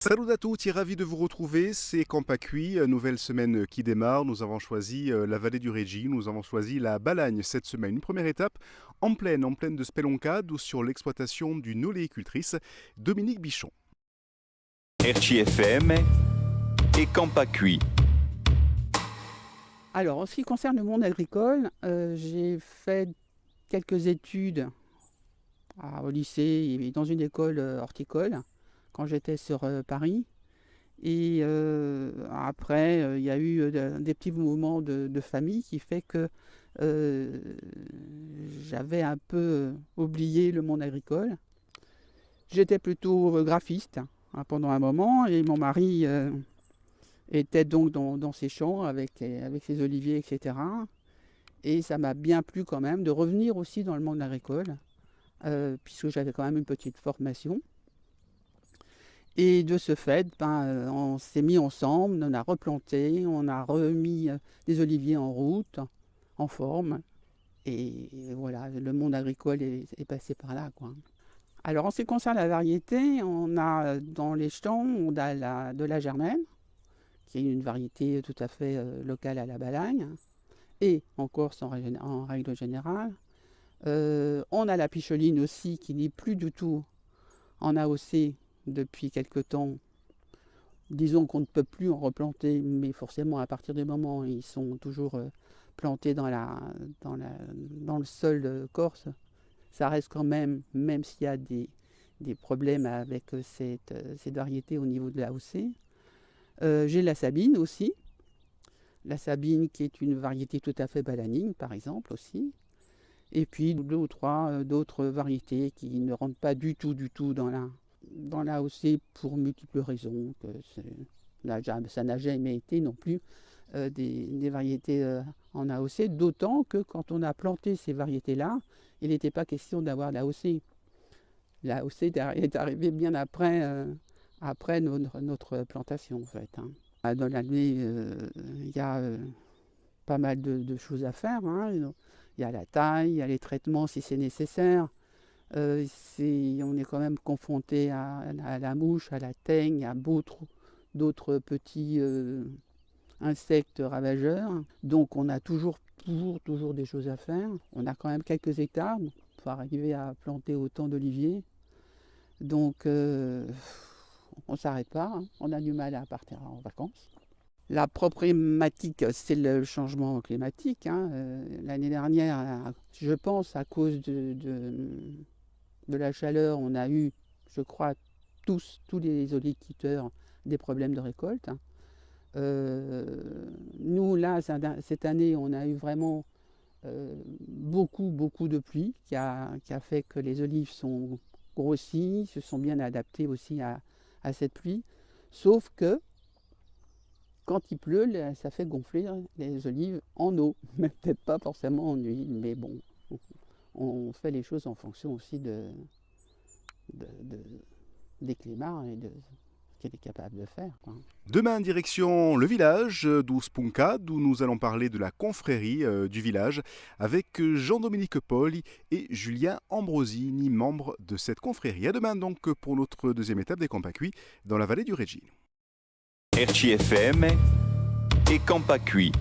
Salut à tous, ravi de vous retrouver, c'est Campacui, nouvelle semaine qui démarre. Nous avons choisi la vallée du Régis, nous avons choisi la Balagne cette semaine. Une première étape en pleine de Spelonca, sur l'exploitation d'une oléicultrice, Dominique Bichon. RCFM et Campacui. Alors, en ce qui concerne le monde agricole, j'ai fait quelques études au lycée et dans une école horticole quand j'étais sur Paris. Et après, il y a eu des petits mouvements de famille qui fait que j'avais un peu oublié le monde agricole. J'étais plutôt graphiste pendant un moment et mon mari était donc dans ses champs avec ses oliviers, etc. Et ça m'a bien plu quand même de revenir aussi dans le monde agricole, puisque j'avais quand même une petite formation. Et de ce fait, on s'est mis ensemble, on a replanté, on a remis des oliviers en route, en forme. Et voilà, le monde agricole est passé par là, quoi. Alors en ce qui concerne la variété, on a dans les champs, on a de la germaine, qui est une variété tout à fait locale à la Balagne, et en Corse en règle générale. On a la picholine aussi, qui n'est plus du tout en AOC depuis quelque temps. Disons qu'on ne peut plus en replanter, mais forcément à partir du moment où ils sont toujours plantés dans le sol corse, ça reste quand même s'il y a des problèmes avec cette variété au niveau de l'AOC. J'ai la Sabine aussi. La Sabine qui est une variété tout à fait bananigne, par exemple, aussi. Et puis deux ou trois d'autres variétés qui ne rentrent pas du tout dans l'AOC pour multiples raisons. Ça n'a jamais été non plus des variétés en AOC, d'autant que quand on a planté ces variétés-là, il n'était pas question d'avoir l'AOC. L'AOC est arrivée bien après notre plantation, en fait. Dans l'année, il y a pas mal de choses à faire. Il y a la taille, il y a les traitements si c'est nécessaire. On est quand même confronté à la mouche, à la teigne, à d'autres petits insectes ravageurs. Donc on a toujours des choses à faire. On a quand même quelques hectares pour arriver à planter autant d'oliviers. Donc on ne s'arrête pas, on a du mal à partir en vacances. La problématique, c'est le changement climatique. L'année dernière, je pense, à cause de la chaleur, on a eu, je crois, tous les oléiculteurs, des problèmes de récolte. Nous, là, cette année, on a eu vraiment beaucoup de pluie qui a fait que les olives sont grossies, se sont bien adaptées aussi à cette pluie. Sauf que quand il pleut, ça fait gonfler les olives en eau, mais peut-être pas forcément en huile, mais bon, on fait les choses en fonction aussi des climats et de ce qu'elle est capable de faire, quoi. Demain, direction le village d'Ouspunka, d'où nous allons parler de la confrérie du village, avec Jean-Dominique Paul et Julien Ambrosini, membres de cette confrérie. À demain donc pour notre deuxième étape des Campacui dans la vallée du Régis. RCFM et Campacui.